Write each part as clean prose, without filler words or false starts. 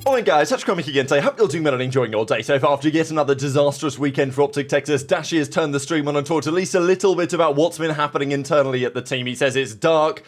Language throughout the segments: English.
Alright guys, Kremp again today. Hope you're doing well and enjoying your day so far. After yet another disastrous weekend for OpTic Texas, Dashy has turned the stream on and talked at least a little bit about what's been happening internally at the team. He says it's dark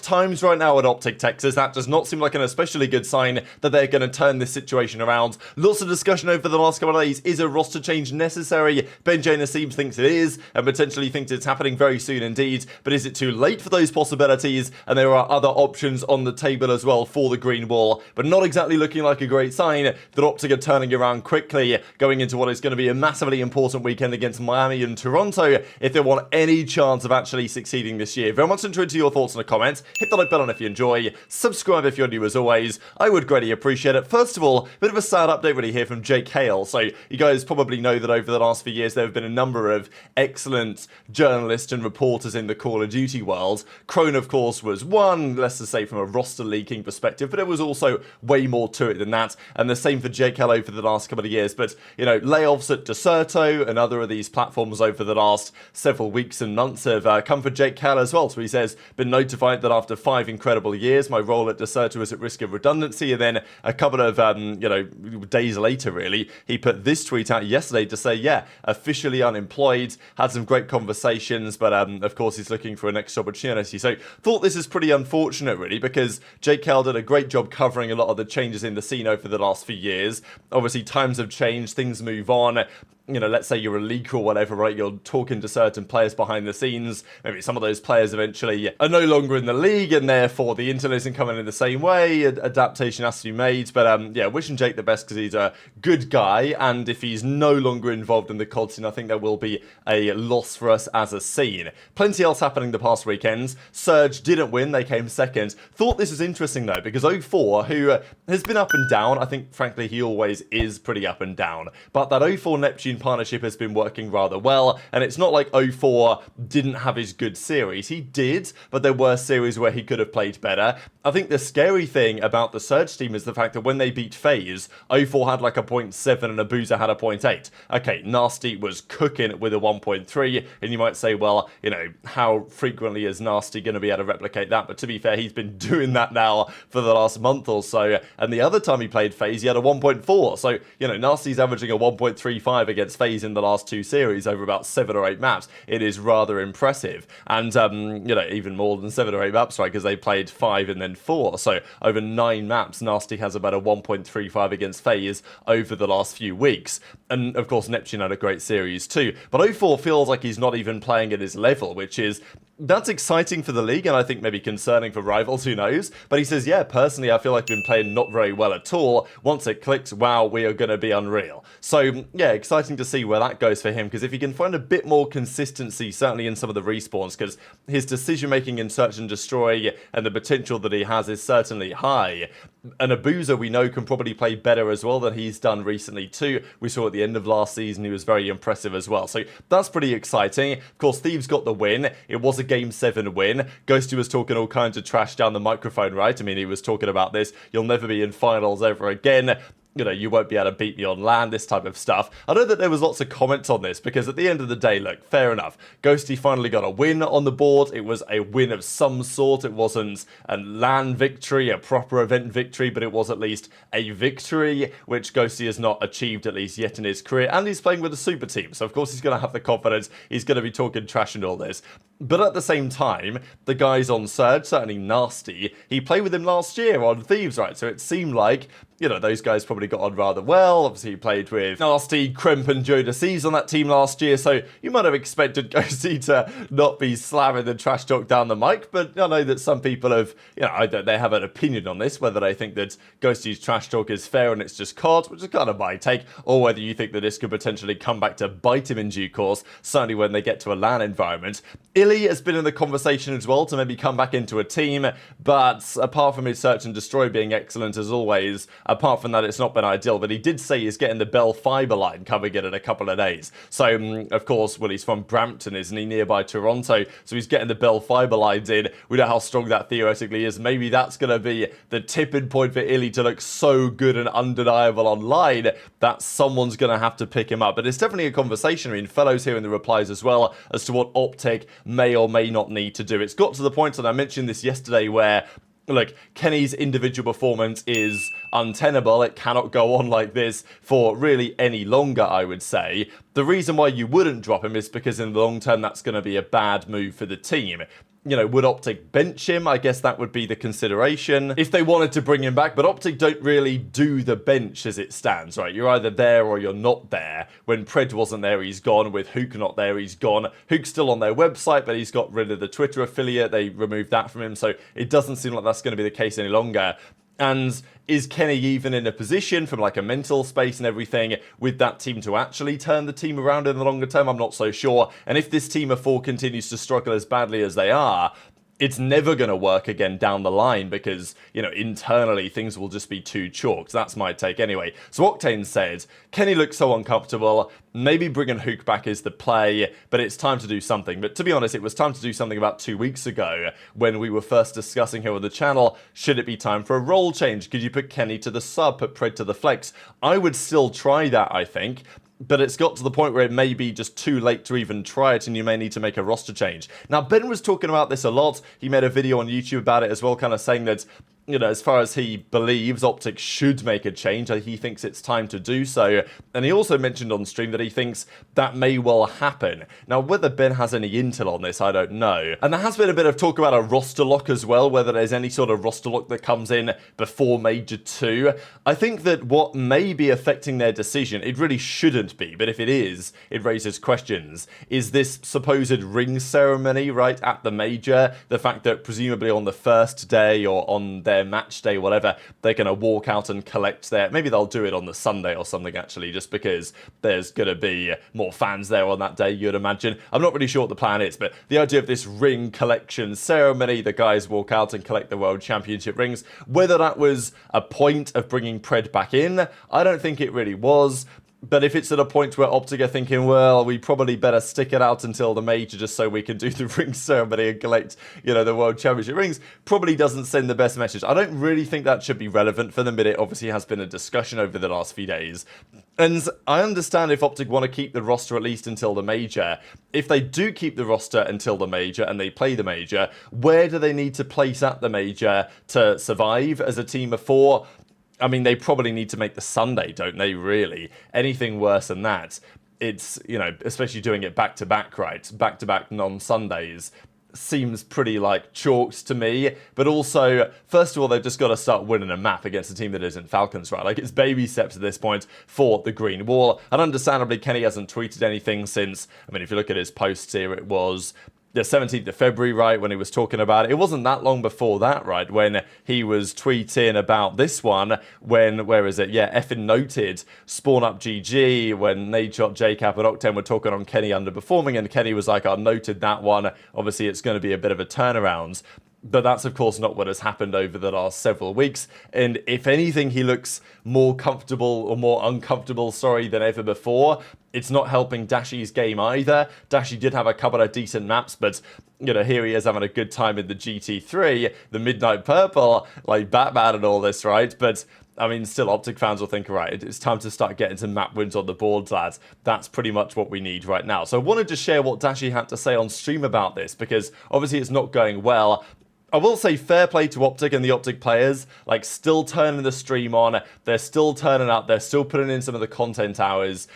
times right now at OpTic Texas. That does not seem like an especially good sign that they're going to turn this situation around. Lots of discussion over the last couple of days. Is a roster change necessary? JoeDeceives thinks it is, and potentially thinks it's happening very soon indeed. But is it too late for those possibilities? And there are other options on the table as well for the green wall, but not exactly looking like a great sign that OpTic are turning around quickly going into what is going to be a massively important weekend against Miami and Toronto if they want any chance of actually succeeding this year. Very much into your thoughts in the comments. Hit the like button if you enjoy. Subscribe if you're new as always. I would greatly appreciate it. First of all, a bit of a sad update really here from JoeDeceives. So you guys probably know that over the last few years there have been a number of excellent journalists and reporters in the Call of Duty world. Crone of course was one, let's just say from a roster leaking perspective, but it was also way more to it than that. And the same for TJHaLy for the last couple of years. But, you know, layoffs at Deserto and other of these platforms over the last several weeks and months have come for TJHaLy as well. So he says, been notified that after 5 incredible years, my role at Deserto is at risk of redundancy. And then a couple of, days later, really, he put this tweet out yesterday to say, yeah, officially unemployed, had some great conversations, but of course he's looking for a next opportunity. So thought this is pretty unfortunate, really, because TJHaLy did a great job covering a lot of the changes in the scene over the last few years. Obviously times have changed, things move on. You know, let's say you're a leaker or whatever, right? You're talking to certain players behind the scenes. Maybe some of those players eventually are no longer in the league, and therefore the internet isn't coming in the same way. Adaptation has to be made. But yeah, wishing Jake the best because he's a good guy. And if he's no longer involved in the COD scene, I think there will be a loss for us as a scene. Plenty else happening the past weekends. Surge didn't win. They came second. Thought this was interesting though, because 04, who has been up and down, I think frankly he always is pretty up and down. But that 04 Neptune partnership has been working rather well, and it's not like 04 didn't have his good series. He did, but there were series where he could have played better. I think the scary thing about the Surge team is the fact that when they beat FaZe, 04 had like a 0.7 and Abuzah had a 0.8. Okay, Nastie was cooking with a 1.3, and you might say, well, you know, how frequently is Nastie going to be able to replicate that? But to be fair, he's been doing that now for the last month or so, and the other time he played FaZe, he had a 1.4. So, you know, Nastie's averaging a 1.35 against FaZe in the last 2 series over about 7 or 8 maps. It is rather impressive. And, you know, even more than 7 or 8 maps, right? Because they played 5 and then 4. So over 9 maps, Nastie has about a 1.35 against FaZe over the last few weeks. And of course, Neptune had a great series too. But 04 feels like he's not even playing at his level, which is... that's exciting for the league, and I think maybe concerning for rivals, who knows? But he says, yeah, personally, I feel like I've been playing not very well at all. Once it clicks, wow, we are going to be unreal. So, yeah, exciting to see where that goes for him, because if he can find a bit more consistency, certainly in some of the respawns, because his decision-making in Search and Destroy and the potential that he has is certainly high. And Abuzah, we know, can probably play better as well than he's done recently too. We saw at the end of last season, he was very impressive as well. So that's pretty exciting. Of course, Thieves got the win. It was a Game 7 win. Ghosty was talking all kinds of trash down the microphone, right? I mean, he was talking about this. You'll never be in finals ever again. You know, you won't be able to beat me on land, this type of stuff. I know that there was lots of comments on this, because at the end of the day, look, fair enough. Ghosty finally got a win on the board. It was a win of some sort. It wasn't a LAN victory, a proper event victory, but it was at least a victory, which Ghosty has not achieved at least yet in his career. And he's playing with a super team, so of course he's going to have the confidence. He's going to be talking trash and all this. But at the same time, the guys on Surge, certainly Nastie, he played with him last year on Thieves, right? So it seemed like, you know, those guys probably got on rather well. Obviously, he played with Nastie, Kremp, and JoeDeceives on that team last year, so you might have expected Ghosty to not be slamming the trash talk down the mic, but I know that some people have, you know, they have an opinion on this, whether they think that Ghosty's trash talk is fair and it's just COD, which is kind of my take, or whether you think that this could potentially come back to bite him in due course, certainly when they get to a LAN environment. Illy has been in the conversation as well to maybe come back into a team, but apart from his Search and Destroy being excellent as always, apart from that, it's not been ideal, but he did say he's getting the Bell fiber line coming in a couple of days. So, of course, well, he's from Brampton, isn't he, nearby Toronto, so he's getting the Bell fiber lines in. We know how strong that theoretically is. Maybe that's going to be the tipping point for Illy to look so good and undeniable online that someone's going to have to pick him up. But it's definitely a conversation. I mean, fellows here in the replies as well as to what OpTic may or may not need to do. It's got to the point, and I mentioned this yesterday, where look, Kenny's individual performance is untenable. It cannot go on like this for really any longer, I would say. The reason why you wouldn't drop him is because in the long term, that's going to be a bad move for the team. You know, would OpTic bench him? I guess that would be the consideration if they wanted to bring him back. But OpTic don't really do the bench as it stands, right? You're either there or you're not there. When Pred wasn't there, he's gone. With Hook not there, he's gone. Hook's still on their website, but he's got rid of the Twitter affiliate. They removed that from him. So it doesn't seem like that's going to be the case any longer. And is Kenny even in a position from like a mental space and everything with that team to actually turn the team around in the longer term? I'm not so sure. And if this team of 4 continues to struggle as badly as they are, it's never going to work again down the line because, you know, internally things will just be too chalked. That's my take anyway. So Octane said, Kenny looks so uncomfortable. Maybe bringing Hook back is the play, but it's time to do something. But to be honest, it was time to do something about 2 weeks ago when we were first discussing here on the channel. Should it be time for a role change? Could you put Kenny to the sub, put Pred to the flex? I would still try that, I think. But it's got to the point where it may be just too late to even try it and you may need to make a roster change. Now, Ben was talking about this a lot. He made a video on YouTube about it as well, kind of saying that, you know, as far as he believes, OpTic should make a change. He thinks it's time to do so. And he also mentioned on stream that he thinks that may well happen. Now, whether Ben has any intel on this, I don't know. And there has been a bit of talk about a roster lock as well, whether there's any sort of roster lock that comes in before Major 2. I think that what may be affecting their decision, it really shouldn't be, but if it is, it raises questions. Is this supposed ring ceremony, right, at the Major? The fact that presumably on the first day or on their match day, whatever, they're going to walk out and collect their... Maybe they'll do it on the Sunday or something, actually, just because there's going to be more fans there on that day, you'd imagine. I'm not really sure what the plan is, but the idea of this ring collection ceremony, the guys walk out and collect the World Championship rings, whether that was a point of bringing Pred back in, I don't think it really was. But if it's at a point where OpTic are thinking, well, we probably better stick it out until the Major just so we can do the ring ceremony and collect, you know, the World Championship rings, probably doesn't send the best message. I don't really think that should be relevant for them, but it obviously has been a discussion over the last few days. And I understand if OpTic want to keep the roster at least until the Major. If they do keep the roster until the Major and they play the Major, where do they need to place at the Major to survive as a team of 4? I mean, they probably need to make the Sunday, don't they, really? Anything worse than that, it's, you know, especially doing it back-to-back, right? Back-to-back non-Sundays seems pretty, like, chalked to me. But also, first of all, they've just got to start winning a map against a team that isn't Falcons, right? Like, it's baby steps at this point for the Green Wall. And understandably, Kenny hasn't tweeted anything since, I mean, if you look at his posts here, it was the 17th of February, right, when he was talking about it. It wasn't that long before that, right, when he was tweeting about this one, when, where is it? Yeah, effing noted, Spawn Up GG, when Nadeshot, JCap, and Octane were talking on Kenny underperforming, and Kenny was like, I noted that one. Obviously, it's going to be a bit of a turnaround. But that's, of course, not what has happened over the last several weeks. And if anything, he looks more comfortable or more uncomfortable, than ever before. It's not helping Dashy's game either. Dashy did have a couple of decent maps, but, you know, here he is having a good time in the GT3, the Midnight Purple, like Batman and all this, right? But I mean, still, OpTic fans will think, right, it's time to start getting some map wins on the boards, lads. That's pretty much what we need right now. So I wanted to share what Dashy had to say on stream about this, because obviously it's not going well. I will say fair play to OpTic and the OpTic players, like, still turning the stream on, they're still turning up, they're still putting in some of the content hours,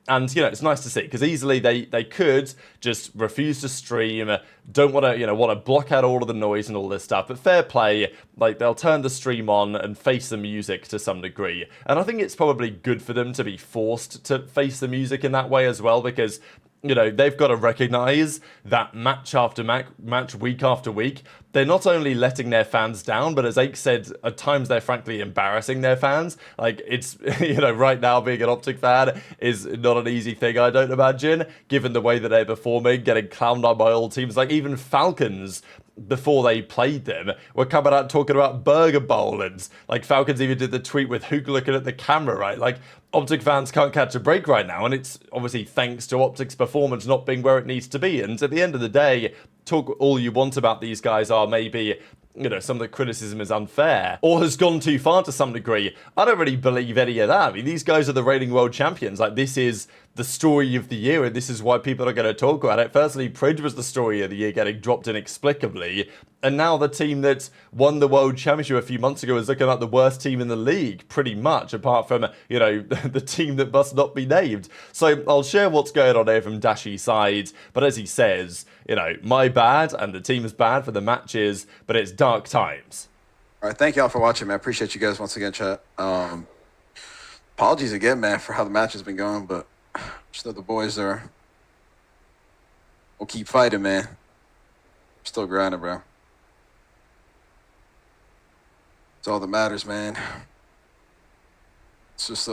and, you know, it's nice to see, because easily they could just refuse to stream, don't want to, you know, want to block out all of the noise and all this stuff, but fair play, like, they'll turn the stream on and face the music to some degree, and I think it's probably good for them to be forced to face the music in that way as well, because, you know, they've got to recognize that match after match, week after week, they're not only letting their fans down, but as Ake said, at times they're frankly embarrassing their fans. Like, it's, you know, right now being an OpTic fan is not an easy thing, I don't imagine, given the way that they're performing, getting clowned on by all teams. Like, even Falcons, before they played them, were coming out talking about Burger Bowl, and, like, Falcons even did the tweet with Hook looking at the camera, right? Like, OpTic fans can't catch a break right now, and it's obviously thanks to OpTic's performance not being where it needs to be. And at the end of the day, talk all you want about these guys are maybe, you know, some of the criticism is unfair or has gone too far to some degree. I don't really believe any of that. I mean, these guys are the reigning world champions. Like, this is the story of the year, and this is why people are going to talk about it. Firstly, Pridge was the story of the year, getting dropped inexplicably, and now the team that won the World Championship a few months ago is looking like the worst team in the league, pretty much, apart from, you know, the team that must not be named. So I'll share what's going on here from Dashy's side, but as he says, you know, my bad, and the team is bad for the matches, but it's dark times. All right, thank y'all for watching, man. I appreciate you guys once again, chat. Apologies again, man, for how the match has been going, but just know the boys will keep fighting, man. Still grinding, bro. It's all that matters, man. It's just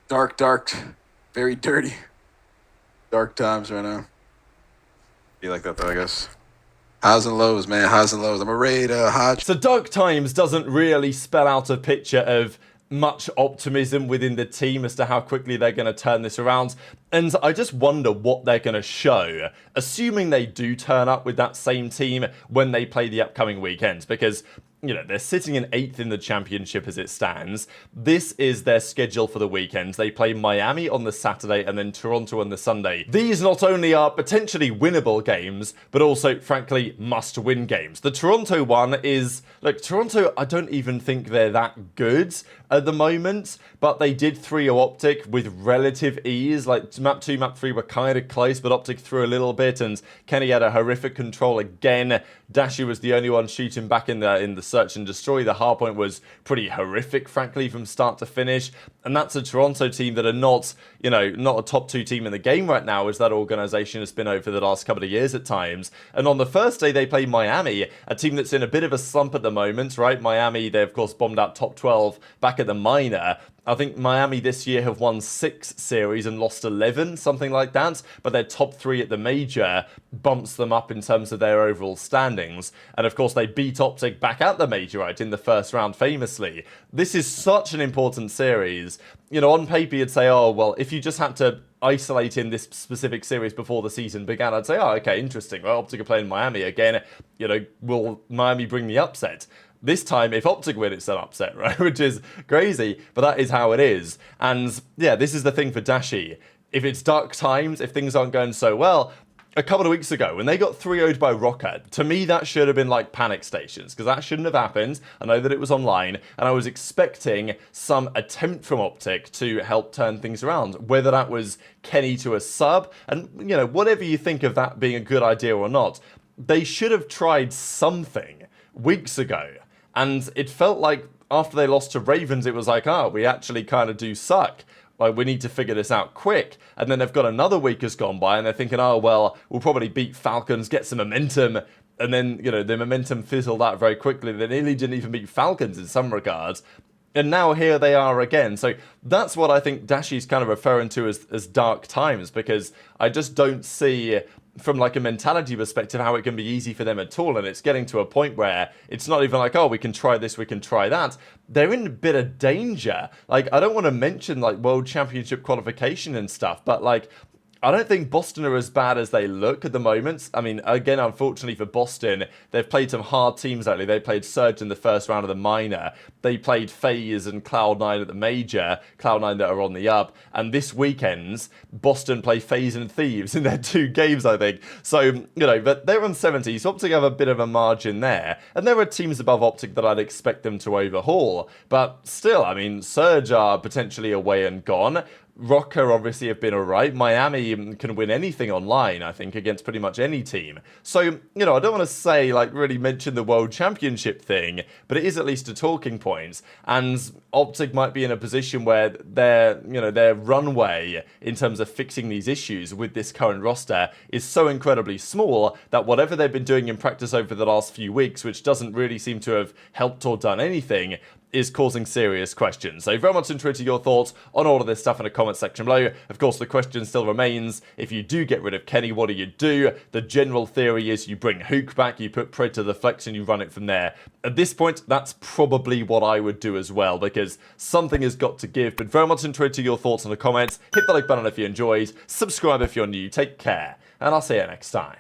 dark, very dirty, dark times right now. Be like that, though, I guess. Highs and lows, man. Highs and lows. I'm afraid HyDra. So dark times doesn't really spell out a picture of much optimism within the team as to how quickly they're going to turn this around. And I just wonder what they're going to show, assuming they do turn up with that same team when they play the upcoming weekends, because, you know, they're sitting in 8th in the championship as it stands. This is their schedule for the weekends. They play Miami on the Saturday and then Toronto on the Sunday. These not only are potentially winnable games, but also, frankly, must-win games. The Toronto one is, look, Toronto, I don't even think they're that good at the moment, but they did 3-0 OpTic with relative ease. Like, map 2, map 3 were kind of close, but OpTic threw a little bit, and Kenny had a horrific control again. Dashy was the only one shooting back in the search and destroy. The hardpoint was pretty horrific, frankly, from start to finish. And that's a Toronto team that are not, you know, not a top 2 team in the game right now, as that organization has been over the last couple of years at times. And on the first day, they play Miami, a team that's in a bit of a slump at the moment, right? Miami, they of course bombed out top 12 back at the minor. I think Miami this year have won 6 series and lost 11, something like that. But their top 3 at the major bumps them up in terms of their overall standings. And of course, they beat OpTic back at the major, right, in the first round famously. This is such an important series. You know, on paper, you'd say, oh, well, if you just had to isolate in this specific series before the season began, I'd say, oh, okay, interesting. Well, OpTic are playing Miami again. You know, will Miami bring the upset? This time, if OpTic win, it's an upset, right? Which is crazy, but that is how it is. And yeah, this is the thing for Dashy. If it's dark times, if things aren't going so well, a couple of weeks ago, when they got 3-0'd by Rocket, to me that should have been like panic stations, because that shouldn't have happened. I know that it was online, and I was expecting some attempt from OpTic to help turn things around, whether that was Kenny to a sub, and, you know, whatever you think of that being a good idea or not, they should have tried something weeks ago. And it felt like after they lost to Ravens, it was like, oh, we actually kind of do suck. Like, we need to figure this out quick. And then they've got another week has gone by, and they're thinking, oh, well, we'll probably beat Falcons, get some momentum. And then, you know, the momentum fizzled out very quickly. They nearly didn't even beat Falcons in some regards. And now here they are again. So that's what I think Dashy's kind of referring to as dark times, because I just don't see, from like a mentality perspective, how it can be easy for them at all. And it's getting to a point where it's not even like, oh, we can try this, we can try that. They're in a bit of danger. Like, I don't want to mention like World Championship qualification and stuff, but like, I don't think Boston are as bad as they look at the moment. I mean, again, unfortunately for Boston, they've played some hard teams lately. They played Surge in the first round of the minor. They played FaZe and Cloud9 at the major. Cloud9 that are on the up. And this weekend, Boston play FaZe and Thieves in their 2 games, I think. So, you know, but they're on 70, so OpTic have a bit of a margin there. And there are teams above OpTic that I'd expect them to overhaul. But still, I mean, Surge are potentially away and gone. Rocker obviously have been alright. Miami can win anything online, I think, against pretty much any team. So, you know, I don't want to say, like, really mention the World Championship thing, but it is at least a talking point. And OpTic might be in a position where their runway in terms of fixing these issues with this current roster is so incredibly small that whatever they've been doing in practice over the last few weeks, which doesn't really seem to have helped or done anything, is causing serious questions. So very much interested in your thoughts on all of this stuff in the comment section below. Of course, the question still remains, if you do get rid of Kenny, what do you do? The general theory is you bring Hook back, you put Pred to the flex, and you run it from there. At this point, that's probably what I would do as well, because something has got to give. But very much interested in your thoughts in the comments. Hit the like button if you enjoyed, subscribe if you're new, take care, and I'll see you next time.